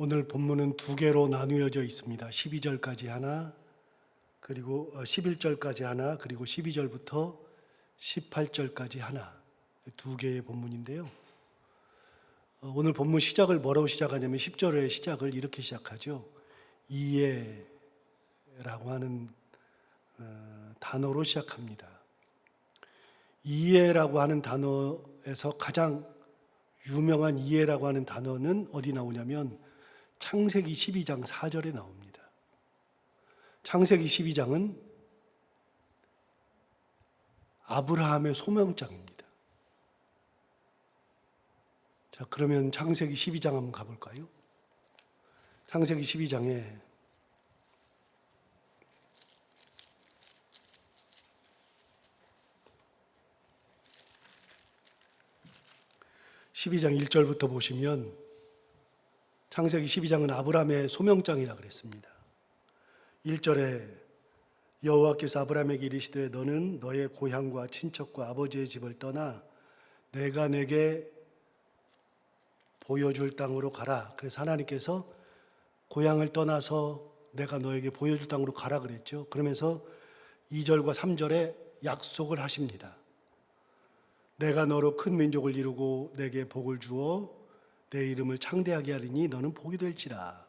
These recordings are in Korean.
오늘 본문은 두 개로 나누어져 있습니다. 12절까지 하나, 그리고 11절까지 하나, 그리고 12절부터 18절까지 하나, 두 개의 본문인데요. 오늘 본문 시작을 뭐라고 시작하냐면 10절의 시작을 이렇게 시작하죠. 이해라고 하는 단어로 시작합니다. 이해라고 하는 단어에서 가장 유명한 이해라고 하는 단어는 어디 나오냐면 창세기 12장 4절에 나옵니다. 창세기 12장은 아브라함의 소명장입니다. 자, 그러면 창세기 12장 한번 가볼까요? 창세기 12장에 12장 1절부터 보시면 창세기 12장은 아브라함의 소명장이라 그랬습니다. 1절에 여호와께서 아브라함에게 이르시되 너는 너의 고향과 친척과 아버지의 집을 떠나 내가 내게 보여줄 땅으로 가라. 그래서 하나님께서 고향을 떠나서 내가 너에게 보여줄 땅으로 가라 그랬죠. 그러면서 2절과 3절에 약속을 하십니다. 내가 너로 큰 민족을 이루고 내게 복을 주어 내 이름을 창대하게 하리니 너는 복이 될지라.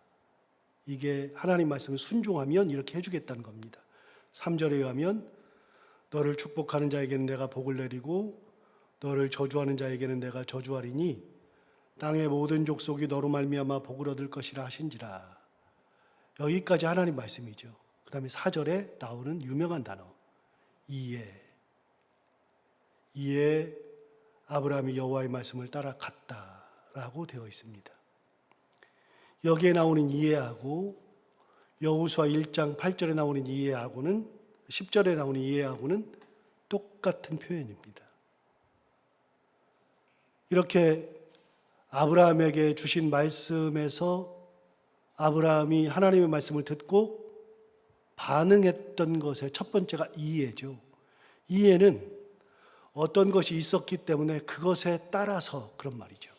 이게 하나님 말씀을 순종하면 이렇게 해주겠다는 겁니다. 3절에 의하면 너를 축복하는 자에게는 내가 복을 내리고 너를 저주하는 자에게는 내가 저주하리니 땅의 모든 족속이 너로 말미암아 복을 얻을 것이라 하신지라. 여기까지 하나님 말씀이죠. 그 다음에 4절에 나오는 유명한 단어 이에 아브라함이 여호와의 말씀을 따라갔다라고 되어 있습니다. 여기에 나오는 이해하고 여호수아 1장 8절에 나오는 이해하고는 10절에 나오는 이해하고는 똑같은 표현입니다. 이렇게 아브라함에게 주신 말씀에서 아브라함이 하나님의 말씀을 듣고 반응했던 것의 첫 번째가 이해죠. 이해는 어떤 것이 있었기 때문에 그것에 따라서 그런 말이죠.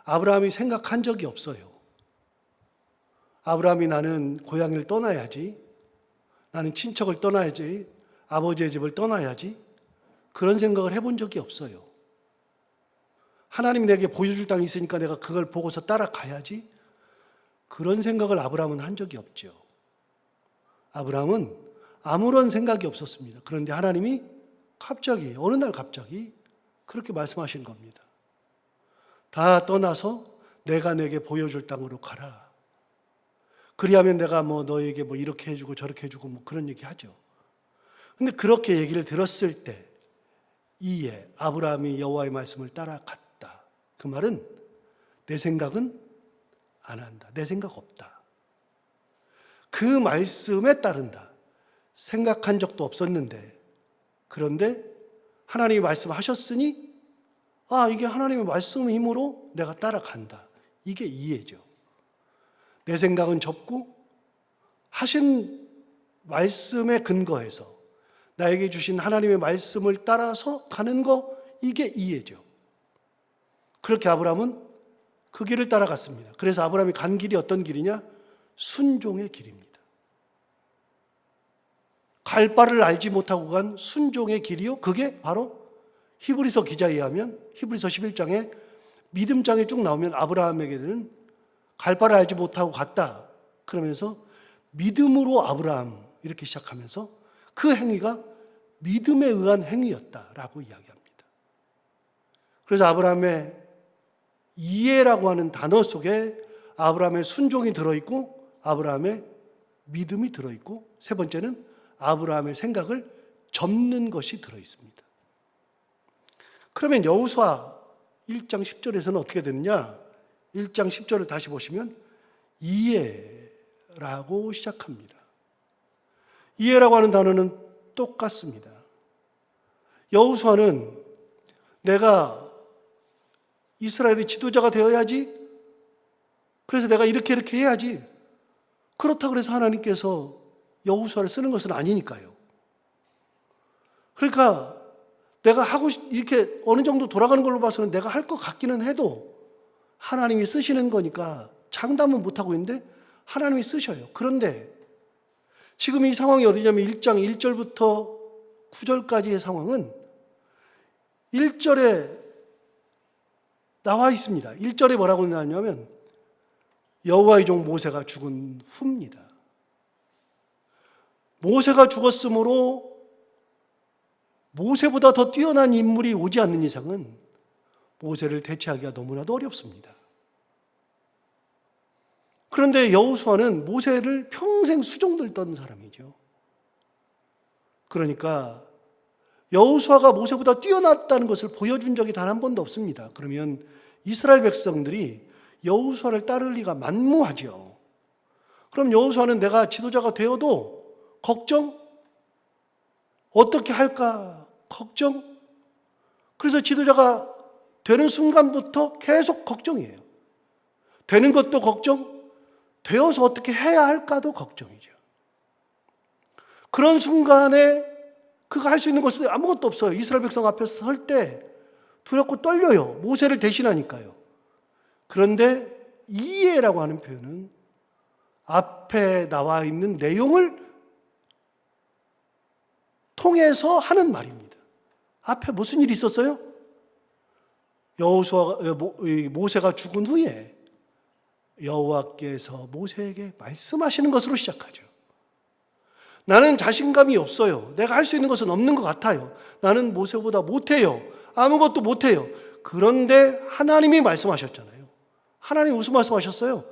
아브라함이 생각한 적이 없어요. 아브라함이 나는 고향을 떠나야지, 나는 친척을 떠나야지, 아버지의 집을 떠나야지, 그런 생각을 해본 적이 없어요. 하나님이 내게 보여줄 땅이 있으니까 내가 그걸 보고서 따라가야지, 그런 생각을 아브라함은 한 적이 없죠. 아브라함은 아무런 생각이 없었습니다. 그런데 하나님이 갑자기 어느 날 갑자기 그렇게 말씀하신 겁니다. 다 떠나서 내가 내게 보여줄 땅으로 가라. 그리하면 내가 너에게 이렇게 해주고 저렇게 해주고 그런 얘기 하죠. 근데 그렇게 얘기를 들었을 때 이에 아브라함이 여호와의 말씀을 따라갔다. 그 말은 내 생각은 안 한다. 내 생각 없다. 그 말씀에 따른다. 생각한 적도 없었는데 그런데 하나님이 말씀하셨으니 이게 하나님의 말씀의 힘으로 내가 따라간다. 이게 이해죠. 내 생각은 접고 하신 말씀에 근거해서 나에게 주신 하나님의 말씀을 따라서 가는 거, 이게 이해죠. 그렇게 아브라함은 그 길을 따라갔습니다. 그래서 아브라함이 간 길이 어떤 길이냐? 순종의 길입니다. 갈 바를 알지 못하고 간 순종의 길이요. 그게 바로 히브리서 기자에 의하면 히브리서 11장에 믿음장에 쭉 나오면 아브라함에게는 갈 바를 알지 못하고 갔다. 그러면서 믿음으로 아브라함 이렇게 시작하면서 그 행위가 믿음에 의한 행위였다라고 이야기합니다. 그래서 아브라함의 이해라고 하는 단어 속에 아브라함의 순종이 들어있고 아브라함의 믿음이 들어있고 세 번째는 아브라함의 생각을 접는 것이 들어있습니다. 그러면 여호수아 1장 10절에서는 어떻게 되느냐? 1장 10절을 다시 보시면 이해라고 시작합니다. 이해라고 하는 단어는 똑같습니다. 여호수아는 내가 이스라엘의 지도자가 되어야지, 그래서 내가 이렇게 해야지, 그렇다고 해서 하나님께서 여호수아를 쓰는 것은 아니니까요. 그러니까 내가 하고 이렇게 어느 정도 돌아가는 걸로 봐서는 내가 할 것 같기는 해도 하나님이 쓰시는 거니까 장담은 못하고 있는데 하나님이 쓰셔요. 그런데 지금 이 상황이 어디냐면 1장 1절부터 9절까지의 상황은 1절에 나와 있습니다. 1절에 뭐라고 나왔냐면 여호와의 종 모세가 죽은 후입니다. 모세가 죽었으므로 모세보다 더 뛰어난 인물이 오지 않는 이상은 모세를 대체하기가 너무나도 어렵습니다. 그런데 여호수아는 모세를 평생 수종들던 사람이죠. 그러니까 여호수아가 모세보다 뛰어났다는 것을 보여준 적이 단 한 번도 없습니다. 그러면 이스라엘 백성들이 여호수아를 따를 리가 만무하죠. 그럼 여호수아는 내가 지도자가 되어도 걱정? 어떻게 할까? 걱정? 그래서 지도자가 되는 순간부터 계속 걱정이에요. 되는 것도 걱정, 되어서 어떻게 해야 할까도 걱정이죠. 그런 순간에 그가 할 수 있는 것은 아무것도 없어요. 이스라엘 백성 앞에서 설 때 두렵고 떨려요. 모세를 대신하니까요. 그런데 이해라고 하는 표현은 앞에 나와 있는 내용을 통해서 하는 말입니다. 앞에 무슨 일이 있었어요? 모세가 죽은 후에 여호와께서 모세에게 말씀하시는 것으로 시작하죠. 나는 자신감이 없어요. 내가 할 수 있는 것은 없는 것 같아요. 나는 모세보다 못해요. 아무것도 못해요. 그런데 하나님이 말씀하셨잖아요. 하나님이 무슨 말씀하셨어요?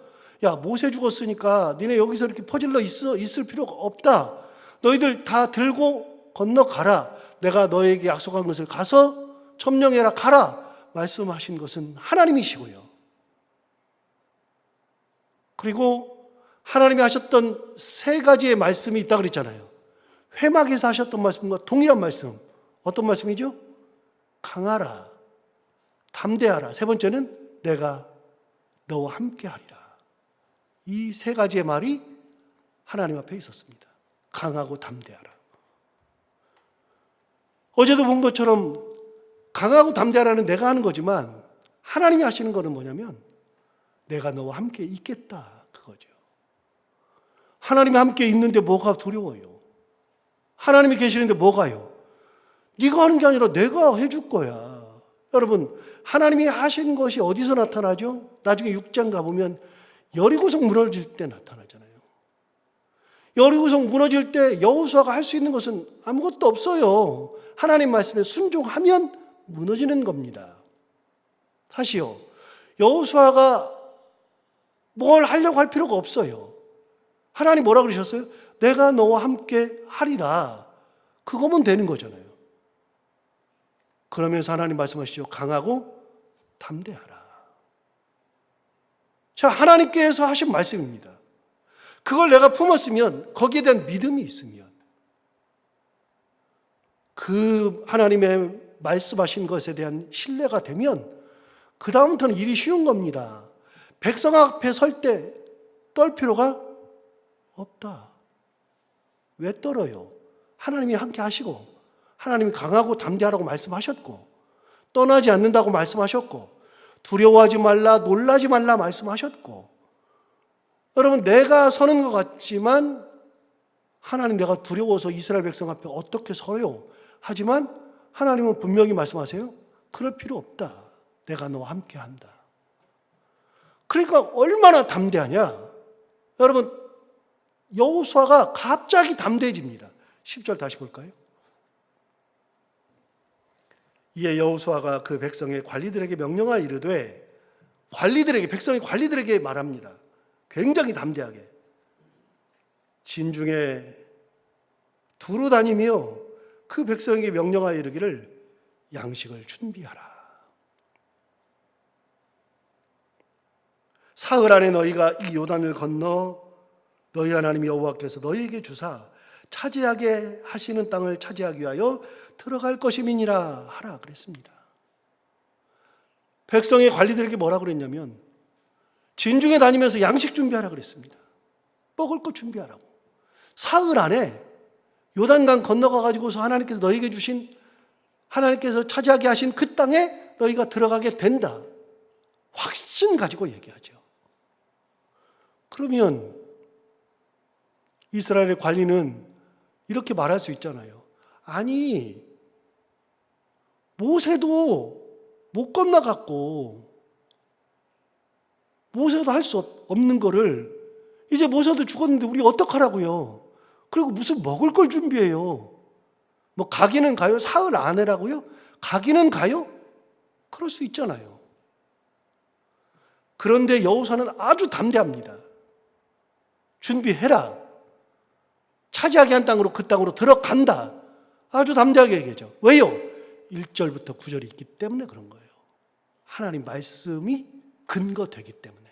야, 모세 죽었으니까 니네 여기서 이렇게 퍼질러 있을 필요가 없다. 너희들 다 들고 건너가라. 내가 너에게 약속한 것을 가서 점령해라. 가라. 말씀하신 것은 하나님이시고요. 그리고 하나님이 하셨던 세 가지의 말씀이 있다고 그랬잖아요. 회막에서 하셨던 말씀과 동일한 말씀. 어떤 말씀이죠? 강하라, 담대하라. 세 번째는 내가 너와 함께 하리라. 이 세 가지의 말이 하나님 앞에 있었습니다. 강하고 담대하라. 어제도 본 것처럼 강하고 담대하라는 내가 하는 거지만 하나님이 하시는 거는 뭐냐면 내가 너와 함께 있겠다, 그거죠. 하나님이 함께 있는데 뭐가 두려워요? 하나님이 계시는데 뭐가요? 네가 하는 게 아니라 내가 해줄 거야. 여러분, 하나님이 하신 것이 어디서 나타나죠? 나중에 6장 가보면 여리고성 무너질 때 나타나잖아요. 여리고성 무너질 때 여호수아가 할 수 있는 것은 아무것도 없어요. 하나님 말씀에 순종하면 무너지는 겁니다. 다시요, 여호수아가 뭘 하려고 할 필요가 없어요. 하나님 뭐라 그러셨어요? 내가 너와 함께 하리라. 그거면 되는 거잖아요. 그러면서 하나님 말씀하시죠. 강하고 담대하라. 자, 하나님께서 하신 말씀입니다. 그걸 내가 품었으면, 거기에 대한 믿음이 있으면, 그 하나님의 말씀하신 것에 대한 신뢰가 되면 그 다음부터는 일이 쉬운 겁니다. 백성 앞에 설 때 떨 필요가 없다. 왜 떨어요? 하나님이 함께 하시고, 하나님이 강하고 담대하라고 말씀하셨고, 떠나지 않는다고 말씀하셨고, 두려워하지 말라, 놀라지 말라 말씀하셨고, 여러분, 내가 서는 것 같지만 하나님, 내가 두려워서 이스라엘 백성 앞에 어떻게 서요? 하지만 하나님은 분명히 말씀하세요. 그럴 필요 없다. 내가 너와 함께 한다. 그러니까 얼마나 담대하냐? 여러분, 여호수아가 갑자기 담대해집니다. 10절 다시 볼까요? 이에 여호수아가 그 백성의 관리들에게 명령하여 이르되, 백성의 관리들에게 말합니다. 굉장히 담대하게. 진중에 두루 다니며 그 백성에게 명령하여 이르기를 양식을 준비하라. 사흘 안에 너희가 이 요단을 건너 너희 하나님 여호와께서 너희에게 주사 차지하게 하시는 땅을 차지하기 위하여 들어갈 것임이니라 하라 그랬습니다. 백성의 관리들에게 뭐라 그랬냐면 진중에 다니면서 양식 준비하라 그랬습니다. 먹을 것 준비하라고. 사흘 안에 요단강 건너가 가지고서 하나님께서 너희에게 주신, 하나님께서 차지하게 하신 그 땅에 너희가 들어가게 된다. 확신 가지고 얘기하죠. 그러면 이스라엘의 관리는 이렇게 말할 수 있잖아요. 아니, 모세도 못 건너갔고 모세도 할 수 없는 거를 이제 모세도 죽었는데 우리 어떡하라고요? 그리고 무슨 먹을 걸 준비해요? 뭐 가기는 가요? 사흘 안에라고요? 가기는 가요? 그럴 수 있잖아요. 그런데 여호수아는 아주 담대합니다. 준비해라. 차지하게 한 땅으로 그 땅으로 들어간다. 아주 담대하게 얘기하죠. 왜요? 1절부터 9절이 있기 때문에 그런 거예요. 하나님 말씀이 근거되기 때문에.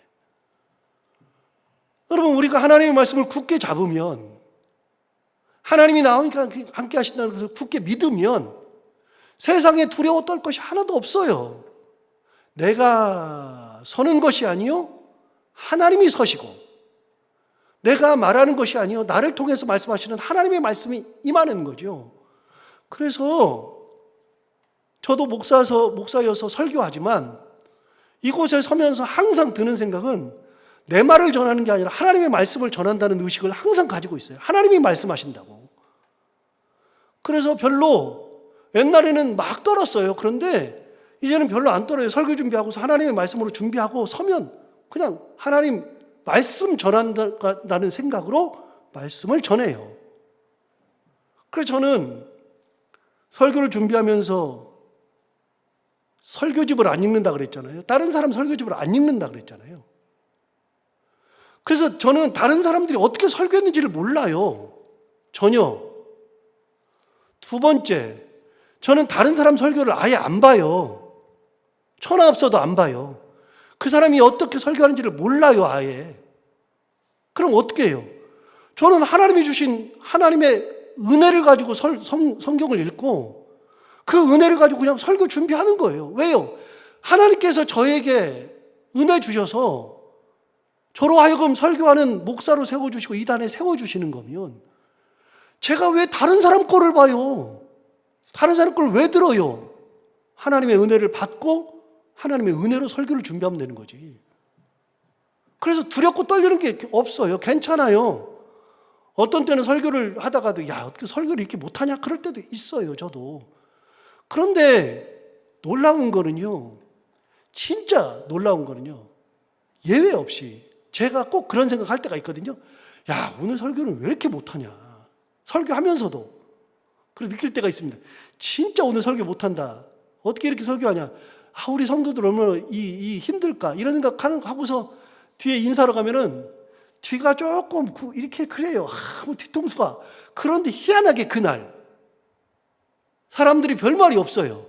여러분, 우리가 하나님의 말씀을 굳게 잡으면, 하나님이 나오니까 함께 하신다는 것을 굳게 믿으면 세상에 두려워 떨 것이 하나도 없어요. 내가 서는 것이 아니요 하나님이 서시고, 내가 말하는 것이 아니요 나를 통해서 말씀하시는 하나님의 말씀이 임하는 거죠. 그래서 저도 목사여서 설교하지만 이곳에 서면서 항상 드는 생각은 내 말을 전하는 게 아니라 하나님의 말씀을 전한다는 의식을 항상 가지고 있어요. 하나님이 말씀하신다고. 그래서 별로 옛날에는 막 떨었어요. 그런데 이제는 별로 안 떨어요. 설교 준비하고서 하나님의 말씀으로 준비하고 서면 그냥 하나님 말씀 전한다는 생각으로 말씀을 전해요. 그래서 저는 설교를 준비하면서 설교집을 안 읽는다 그랬잖아요. 다른 사람 설교집을 안 읽는다 그랬잖아요. 그래서 저는 다른 사람들이 어떻게 설교했는지를 몰라요. 전혀. 두 번째, 저는 다른 사람 설교를 아예 안 봐요. 천하 없어도 안 봐요. 그 사람이 어떻게 설교하는지를 몰라요, 아예. 그럼 어떻게 해요? 저는 하나님이 주신 하나님의 은혜를 가지고 성경을 읽고 그 은혜를 가지고 그냥 설교 준비하는 거예요. 왜요? 하나님께서 저에게 은혜 주셔서 저로 하여금 설교하는 목사로 세워주시고 이단에 세워주시는 거면 제가 왜 다른 사람 거를 봐요? 다른 사람 걸 왜 들어요? 하나님의 은혜를 받고 하나님의 은혜로 설교를 준비하면 되는 거지. 그래서 두렵고 떨리는 게 없어요. 괜찮아요. 어떤 때는 설교를 하다가도 야, 어떻게 설교를 이렇게 못하냐? 그럴 때도 있어요, 저도. 그런데 놀라운 거는요, 진짜 놀라운 거는요, 예외 없이 제가 꼭 그런 생각할 때가 있거든요. 야, 오늘 설교는 왜 이렇게 못하냐? 설교하면서도 그렇게 느낄 때가 있습니다. 진짜 오늘 설교 못한다. 어떻게 이렇게 설교하냐? 아, 우리 성도들 얼마나 힘들까? 이런 생각하고서 뒤에 인사로 가면은 뒤가 조금 이렇게 그래요. 뭐 뒤통수가. 그런데 희한하게 그날 사람들이 별말이 없어요.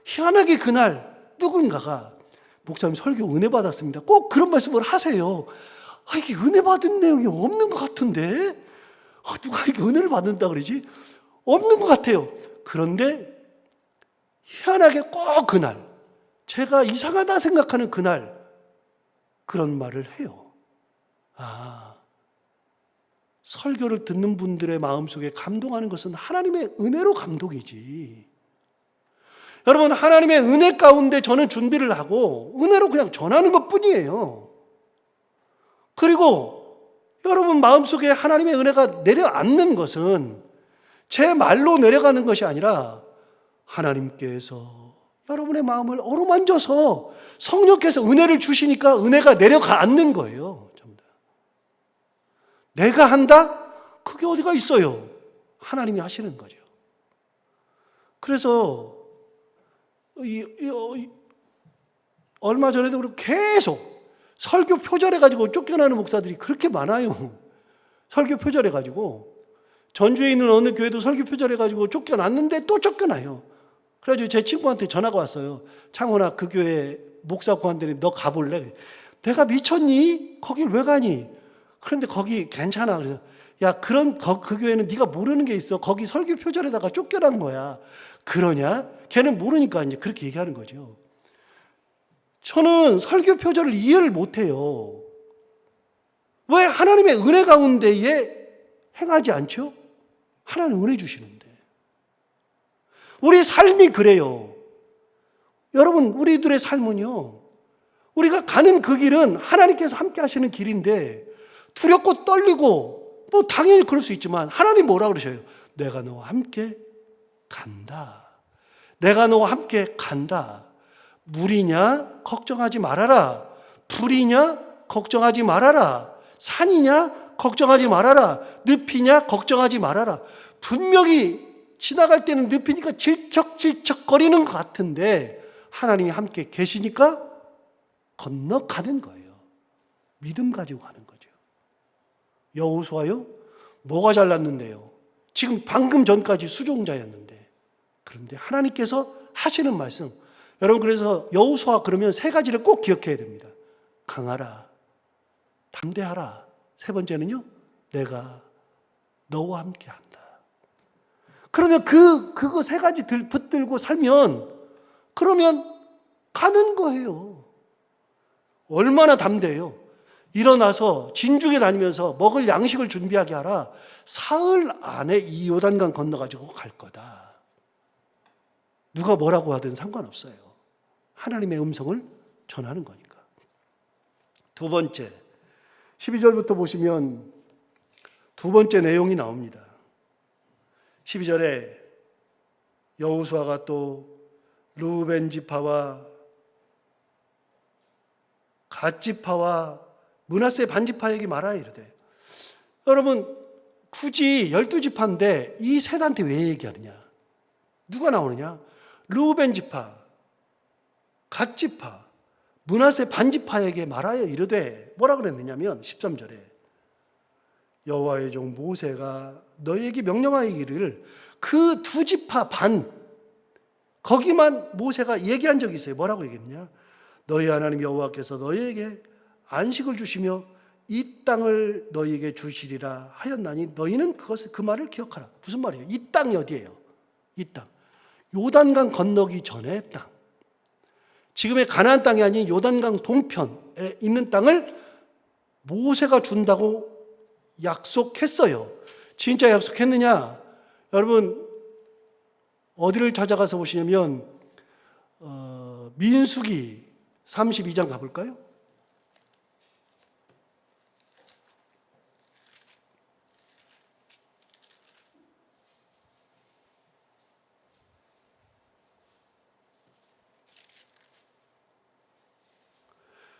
희한하게 그날 누군가가 목사님 설교 은혜 받았습니다. 꼭 그런 말씀을 하세요. 아, 이게 은혜 받은 내용이 없는 것 같은데? 아, 누가 이렇게 은혜를 받는다 그러지? 없는 것 같아요. 그런데 희한하게 꼭 그날, 제가 이상하다 생각하는 그날 그런 말을 해요. 아, 설교를 듣는 분들의 마음속에 감동하는 것은 하나님의 은혜로 감동이지. 여러분, 하나님의 은혜 가운데 저는 준비를 하고 은혜로 그냥 전하는 것뿐이에요. 그리고 여러분 마음속에 하나님의 은혜가 내려앉는 것은 제 말로 내려가는 것이 아니라 하나님께서 여러분의 마음을 어루만져서 성령께서 은혜를 주시니까 은혜가 내려앉는 거예요. 전부 다. 내가 한다? 그게 어디가 있어요? 하나님이 하시는 거죠. 그래서 얼마 전에도 그렇고 계속 설교 표절해가지고 쫓겨나는 목사들이 그렇게 많아요. 설교 표절해가지고 전주에 있는 어느 교회도 설교 표절해가지고 쫓겨났는데 또 쫓겨나요. 그래가지고 제 친구한테 전화가 왔어요. 창훈아, 그 교회 목사 구한다니 너 가볼래? 내가 미쳤니? 거길 왜 가니? 그런데 거기 괜찮아. 그래서 야, 그 교회는 네가 모르는 게 있어. 거기 설교 표절에다가 쫓겨난 거야. 그러냐? 걔는 모르니까 이제 그렇게 얘기하는 거죠. 저는 설교 표절을 이해를 못해요. 왜 하나님의 은혜 가운데에 행하지 않죠? 하나님 은혜 주시는데. 우리 삶이 그래요. 여러분, 우리들의 삶은요, 우리가 가는 그 길은 하나님께서 함께 하시는 길인데 두렵고 떨리고 뭐 당연히 그럴 수 있지만 하나님 뭐라 그러셔요? 내가 너와 함께 간다. 내가 너와 함께 간다. 물이냐? 걱정하지 말아라. 불이냐? 걱정하지 말아라. 산이냐? 걱정하지 말아라. 늪이냐? 걱정하지 말아라. 분명히 지나갈 때는 늪이니까 질척질척거리는 것 같은데 하나님이 함께 계시니까 건너가는 거예요. 믿음 가지고 가는 거죠. 여호수아요? 뭐가 잘났는데요? 지금 방금 전까지 수종자였는데. 그런데 하나님께서 하시는 말씀. 여러분, 그래서 여호수아 그러면 세 가지를 꼭 기억해야 됩니다. 강하라, 담대하라. 세 번째는요, 내가 너와 함께 한다. 그러면 그거 세 가지 붙들고 살면 그러면 가는 거예요. 얼마나 담대해요. 일어나서 진죽에 다니면서 먹을 양식을 준비하게 하라. 사흘 안에 이 요단강 건너가지고 갈 거다. 누가 뭐라고 하든 상관없어요. 하나님의 음성을 전하는 거니까. 두 번째, 12절부터 보시면 두 번째 내용이 나옵니다. 12절에 여호수아가 또 르우벤 지파와 갓 지파와 므낫세 반 지파에게 말하여 이르되, 여러분 굳이 12지파인데 이 셋한테 왜 얘기하느냐? 누가 나오느냐? 르우벤 지파, 갓 지파, 므낫세 반 지파에게 말하여 이르되, 뭐라 그랬느냐면 13절에 여호와의 종 모세가 너희에게 명령하기를, 그 두 지파 반 거기만 모세가 얘기한 적이 있어요. 뭐라고 얘기했느냐? 너희 하나님 여호와께서 너희에게 안식을 주시며 이 땅을 너희에게 주시리라 하였나니 너희는 그 말을 기억하라. 무슨 말이에요? 이 땅이 어디예요? 이 땅, 요단강 건너기 전의 땅, 지금의 가나안 땅이 아닌 요단강 동편에 있는 땅을 모세가 준다고 약속했어요. 진짜 약속했느냐? 여러분 어디를 찾아가서 보시냐면 민수기 32장 가볼까요?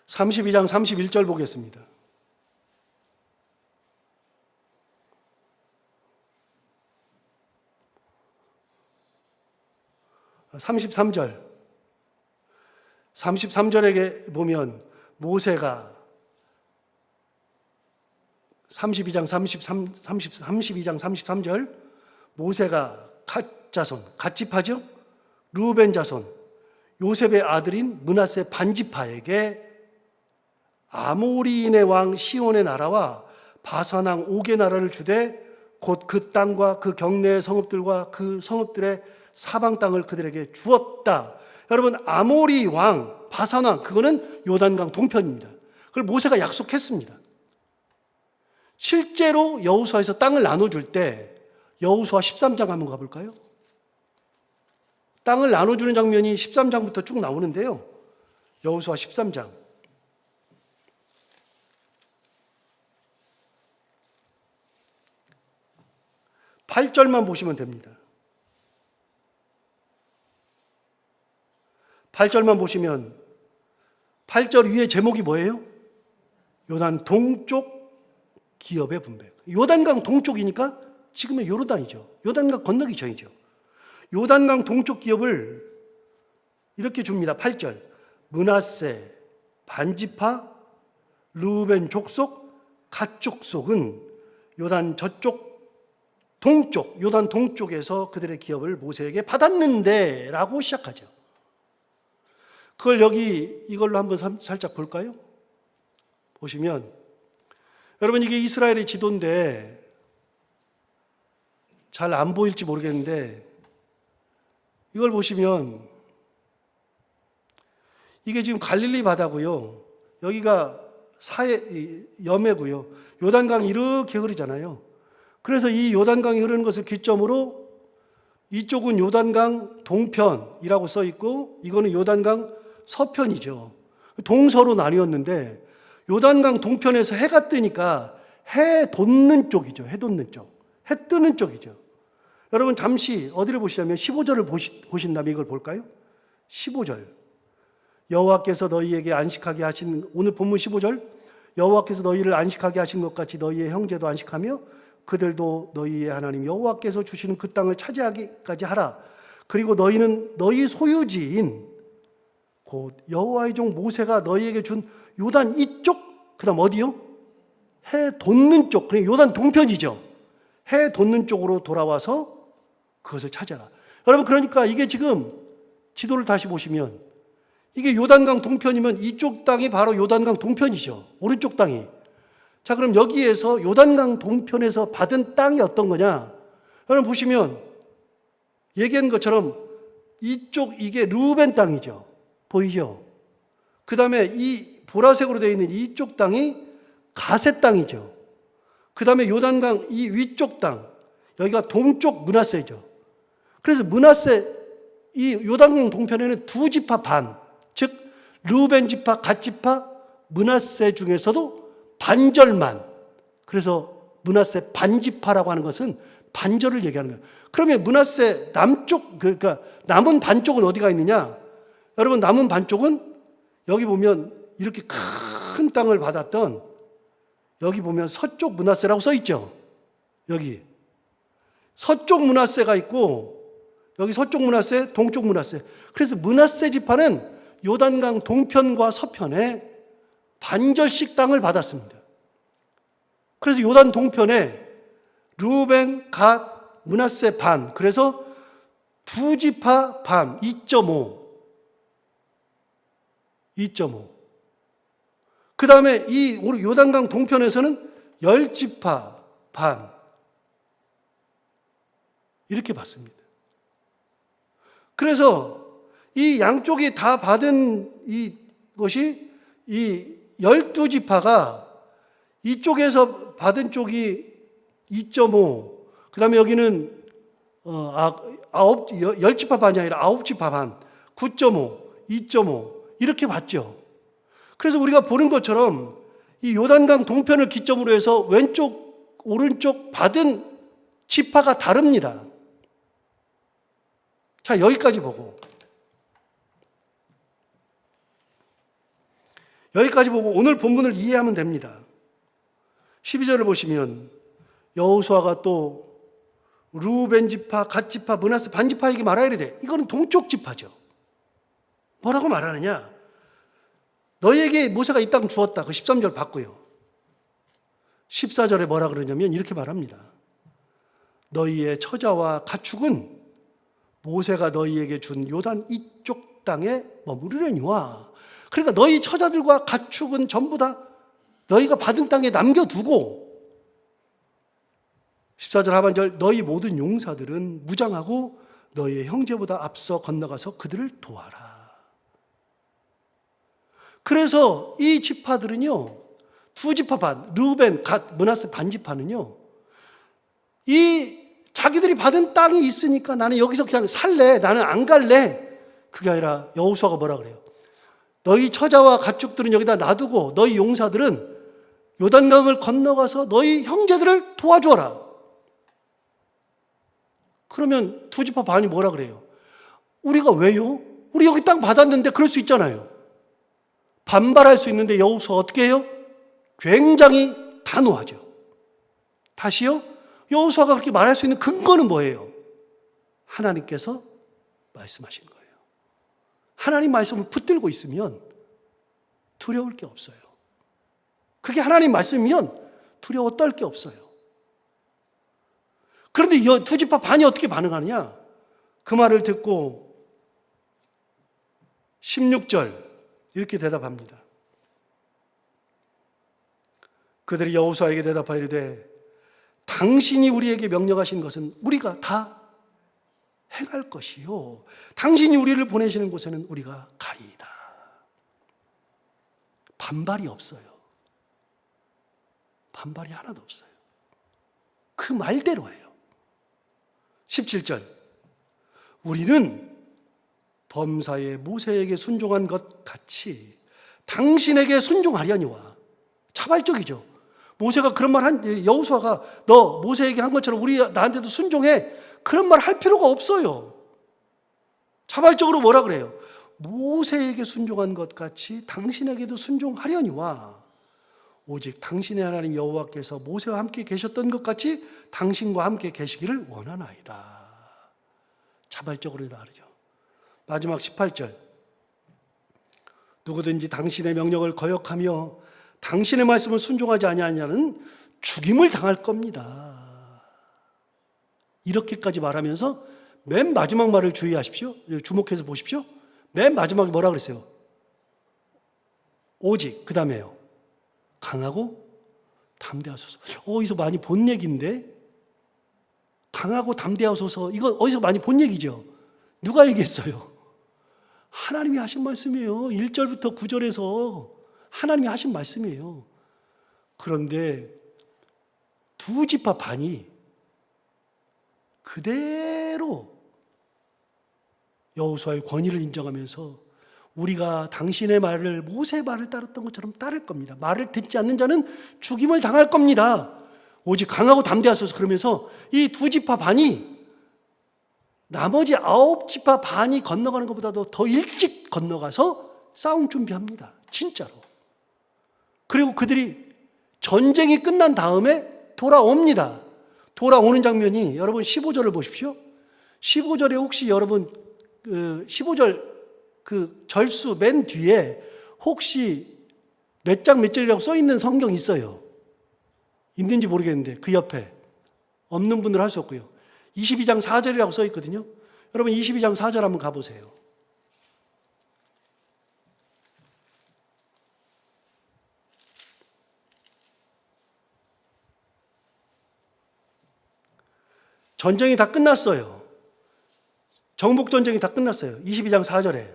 (32장) 31절 보겠습니다. (33절) 33절에 보면 모세가 32장 33절 모세가 갓 자손, 갓 지파죠? 르우벤 자손, 요셉의 아들인 므낫세 반 지파에게 아모리인의 왕 시온의 나라와 바산 왕 옥의 나라를 주되 곧 그 땅과 그 경내의 성읍들과 그 성읍들의 사방 땅을 그들에게 주었다. 여러분 아모리 왕, 바산 왕, 그거는 요단강 동편입니다. 그걸 모세가 약속했습니다. 실제로 여호수아에서 땅을 나눠줄 때 여호수아 13장 한번 가볼까요? 땅을 나눠주는 장면이 13장부터 쭉 나오는데요. 여호수아 13장 8절만 보시면 됩니다. 8절만 보시면 8절 위에 제목이 뭐예요? 요단 동쪽 기업의 분배. 요단강 동쪽이니까 지금의 요르단이죠. 요단강 건너기 전이죠. 요단강 동쪽 기업을 이렇게 줍니다. 8절 므낫세 반지파 르우벤 족속 갓 족속은 요단 저쪽 동쪽, 요단 동쪽에서 그들의 기업을 모세에게 받았는데 라고 시작하죠. 그걸 여기 이걸로 한번 살짝 볼까요? 보시면 여러분 이게 이스라엘의 지도인데 잘 안 보일지 모르겠는데 이걸 보시면 이게 지금 갈릴리 바다고요. 여기가 염해고요. 요단강이 이렇게 흐르잖아요. 그래서 이 요단강이 흐르는 것을 기점으로 이쪽은 요단강 동편이라고 써 있고 이거는 요단강 서편이죠. 동서로 나뉘었는데 요단강 동편에서 해가 뜨니까 해 돋는 쪽이죠. 해 돋는 쪽. 해 뜨는 쪽이죠. 여러분 잠시 어디를 보시냐면 15절을 보신다면 이걸 볼까요? 15절. 여호와께서 너희에게 안식하게 하신, 오늘 본문 15절, 여호와께서 너희를 안식하게 하신 것 같이 너희의 형제도 안식하며 그들도 너희의 하나님 여호와께서 주시는 그 땅을 차지하기까지 하라. 그리고 너희는 너희 소유지인 곧 여호와의 종 모세가 너희에게 준 요단 이쪽, 그 다음 어디요? 해 돋는 쪽, 그러니까 요단 동편이죠. 해 돋는 쪽으로 돌아와서 그것을 찾아라. 여러분 그러니까 이게 지금 지도를 다시 보시면 이게 요단강 동편이면 이쪽 땅이 바로 요단강 동편이죠. 오른쪽 땅이. 자, 그럼 여기에서 요단강 동편에서 받은 땅이 어떤 거냐? 여러분 보시면 얘기한 것처럼 이쪽 이게 르우벤 땅이죠. 보이죠? 그 다음에 이 보라색으로 되어 있는 이쪽 땅이 가세 땅이죠. 그 다음에 요단강 이 위쪽 땅, 여기가 동쪽 므낫세죠. 그래서 므낫세 이 요단강 동편에는 두 지파 반, 즉 르우벤 지파, 갓 지파, 므낫세 중에서도 반절만. 그래서 므낫세 반지파라고 하는 것은 반절을 얘기하는 거예요. 그러면 므낫세 남쪽, 그러니까 남은 반쪽은 어디가 있느냐? 여러분 남은 반쪽은 여기 보면 이렇게 큰 땅을 받았던, 여기 보면 서쪽 므낫세라고 써 있죠. 여기 서쪽 므낫세가 있고 여기 서쪽 므낫세, 동쪽 므낫세. 그래서 므낫세 지파는 요단강 동편과 서편에 반절씩 땅을 받았습니다. 그래서 요단 동편에 르우벤, 갓, 므낫세 반, 그래서 두 지파 반, 2.5. 그 다음에 이 요단강 동편에서는 10지파 반. 이렇게 받습니다. 그래서 이 양쪽이 다 받은 이것이 이 12지파가 이쪽에서 받은 쪽이 2.5, 그 다음에 여기는 10지파 반이 아니라 9지파 반, 9.5, 2.5 이렇게 받죠. 그래서 우리가 보는 것처럼 이 요단강 동편을 기점으로 해서 왼쪽, 오른쪽 받은 지파가 다릅니다. 자, 여기까지 보고 오늘 본문을 이해하면 됩니다. 12절을 보시면 여호수아가 또 르우벤 지파, 갓 지파, 므낫세 반지파에게 말하야 돼. 이거는 동쪽 지파죠. 뭐라고 말하느냐? 너희에게 모세가 이 땅 주었다. 그 13절 받고요. 14절에 뭐라 그러냐면 이렇게 말합니다. 너희의 처자와 가축은 모세가 너희에게 준 요단 이쪽 땅에 머무르려니와. 그러니까 너희 처자들과 가축은 전부 다 너희가 받은 땅에 남겨두고, 14절 하반절, 너희 모든 용사들은 무장하고 너희의 형제보다 앞서 건너가서 그들을 도와라. 그래서 이 지파들은요, 두 지파 반, 르우벤, 갓, 므낫세 반지파는요, 이 자기들이 받은 땅이 있으니까 나는 여기서 그냥 살래, 나는 안 갈래. 그게 아니라 여호수아가 뭐라 그래요? 너희 처자와 가축들은 여기다 놔두고 너희 용사들은 요단강을 건너가서 너희 형제들을 도와주어라. 그러면 두 지파 반이 뭐라 그래요? 우리가 왜요? 우리 여기 땅 받았는데. 그럴 수 있잖아요. 반발할 수 있는데 여호수아 어떻게 해요? 굉장히 단호하죠. 다시요? 여호수아가 그렇게 말할 수 있는 근거는 뭐예요? 하나님께서 말씀하신 거예요. 하나님 말씀을 붙들고 있으면 두려울 게 없어요. 그게 하나님 말씀이면 두려워 떨 게 없어요. 그런데 두 지파 반이 어떻게 반응하느냐? 그 말을 듣고 16절 이렇게 대답합니다. 그들이 여호수아에게 대답하여 이르되 당신이 우리에게 명령하신 것은 우리가 다 행할 것이요 당신이 우리를 보내시는 곳에는 우리가 가리이다. 반발이 없어요. 반발이 하나도 없어요. 그 말대로예요. 17절, 우리는 범사에 모세에게 순종한 것 같이 당신에게 순종하려니와. 자발적이죠. 모세가 그런 말 한, 여호수아가 너 모세에게 한 것처럼 나한테도 순종해. 그런 말 할 필요가 없어요. 자발적으로 뭐라 그래요? 모세에게 순종한 것 같이 당신에게도 순종하려니와 오직 당신의 하나님 여호와께서 모세와 함께 계셨던 것 같이 당신과 함께 계시기를 원하나이다. 자발적으로 나르죠. 마지막 18절. 누구든지 당신의 명령을 거역하며 당신의 말씀을 순종하지 아니하냐는 죽임을 당할 겁니다. 이렇게까지 말하면서 맨 마지막 말을 주의하십시오. 주목해서 보십시오. 맨 마지막에 뭐라 그랬어요? 오직, 그 다음에요. 강하고 담대하소서. 어디서 많이 본 얘기인데? 강하고 담대하소서. 이거 어디서 많이 본 얘기죠? 누가 얘기했어요? 하나님이 하신 말씀이에요. 1절부터 9절에서 하나님이 하신 말씀이에요. 그런데 두 지파 반이 그대로 여호수아의 권위를 인정하면서 우리가 당신의 말을 모세의 말을 따랐던 것처럼 따를 겁니다. 말을 듣지 않는 자는 죽임을 당할 겁니다. 오직 강하고 담대하소서. 그러면서 이 두 지파 반이 나머지 9지파 반이 건너가는 것보다도 더 일찍 건너가서 싸움 준비합니다. 진짜로. 그리고 그들이 전쟁이 끝난 다음에 돌아옵니다. 돌아오는 장면이 여러분 15절을 보십시오. 15절에 혹시 여러분 15절 그 절수 맨 뒤에 혹시 몇 장 몇 절이라고 써 있는 성경 있어요. 있는지 모르겠는데 그 옆에 없는 분들 할 수 없고요. 22장 4절이라고 써 있거든요. 여러분 22장 4절 한번 가보세요. 전쟁이 다 끝났어요. 정복전쟁이 다 끝났어요. 22장 4절에.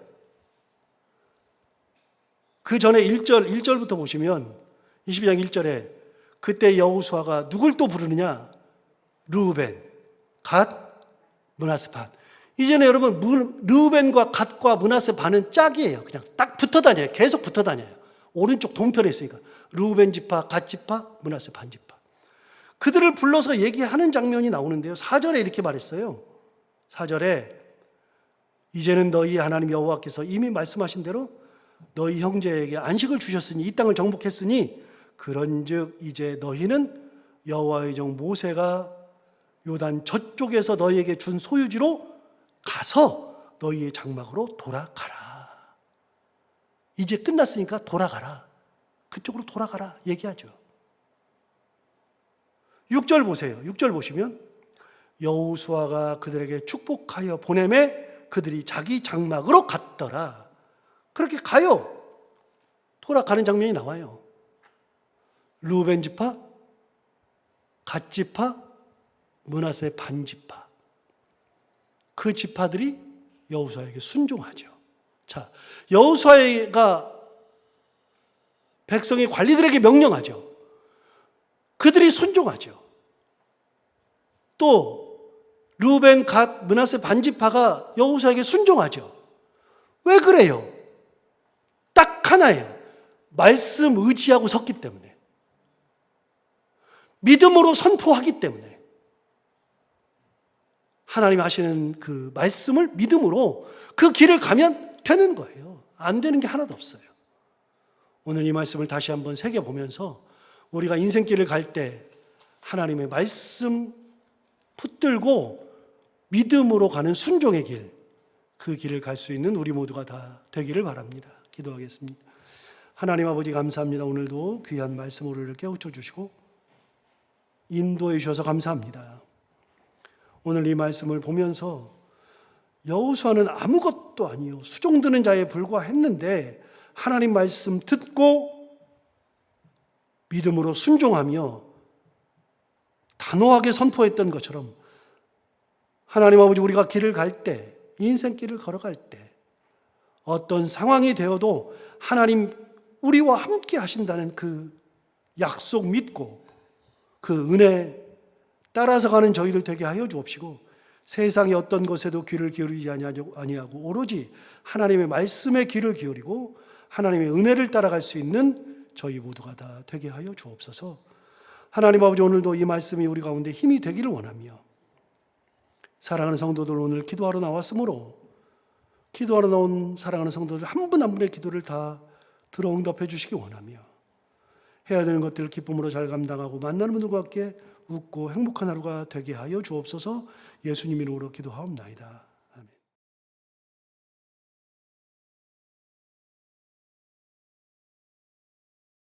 그 전에 1절부터 보시면 22장 1절에 그때 여호수아가 누굴 또 부르느냐? 르우벤, 갓, 므낫세 반. 이전에 여러분 르우벤과 갓과 므낫세 반은 짝이에요. 그냥 딱 붙어 다녀요. 계속 붙어 다녀요. 오른쪽 동편에 있으니까. 르우벤 지파, 갓 지파, 므낫세 반 지파. 그들을 불러서 얘기하는 장면이 나오는데요. 4절에 이렇게 말했어요. 4절에 이제는 너희 하나님 여호와께서 이미 말씀하신 대로 너희 형제에게 안식을 주셨으니 이 땅을 정복했으니 그런즉 이제 너희는 여호와의 종 모세가 요단 저쪽에서 너희에게 준 소유지로 가서 너희의 장막으로 돌아가라. 이제 끝났으니까 돌아가라. 그쪽으로 돌아가라 얘기하죠. 6절 보세요. 6절 보시면 여호수아가 그들에게 축복하여 보내매 그들이 자기 장막으로 갔더라. 그렇게 가요. 돌아가는 장면이 나와요. 르우벤 지파, 갓 지파, 므낫세 반 지파. 그 지파들이 여호수아에게 순종하죠. 자, 여호수아가 백성의 관리들에게 명령하죠. 그들이 순종하죠. 또 르우벤, 갓, 므낫세 반 지파가 여호수아에게 순종하죠. 왜 그래요? 딱 하나예요. 말씀 의지하고 섰기 때문에. 믿음으로 선포하기 때문에. 하나님 하시는 그 말씀을 믿음으로 그 길을 가면 되는 거예요. 안 되는 게 하나도 없어요. 오늘 이 말씀을 다시 한번 새겨보면서 우리가 인생길을 갈 때 하나님의 말씀 붙들고 믿음으로 가는 순종의 길, 그 길을 갈 수 있는 우리 모두가 다 되기를 바랍니다. 기도하겠습니다. 하나님 아버지 감사합니다. 오늘도 귀한 말씀으로 우리를 깨우쳐 주시고 인도해 주셔서 감사합니다. 오늘 이 말씀을 보면서 여호수아는 아무것도 아니요 수종드는 자에 불과했는데 하나님 말씀 듣고 믿음으로 순종하며 단호하게 선포했던 것처럼 하나님 아버지 우리가 길을 갈 때, 인생길을 걸어갈 때 어떤 상황이 되어도 하나님 우리와 함께 하신다는 그 약속 믿고 그 은혜 따라서 가는 저희들 되게 하여 주옵시고 세상의 어떤 것에도 귀를 기울이지 아니하고 오로지 하나님의 말씀에 귀를 기울이고 하나님의 은혜를 따라갈 수 있는 저희 모두가 다 되게 하여 주옵소서. 하나님 아버지, 오늘도 이 말씀이 우리 가운데 힘이 되기를 원하며, 사랑하는 성도들 오늘 기도하러 나왔으므로 기도하러 나온 사랑하는 성도들 한 분 한 분의 기도를 다 들어 응답해 주시기 원하며, 해야 되는 것들을 기쁨으로 잘 감당하고 만나는 분들과 함께 웃고 행복한 하루가 되게 하여 주옵소서. 예수님 이름으로 기도하옵나이다.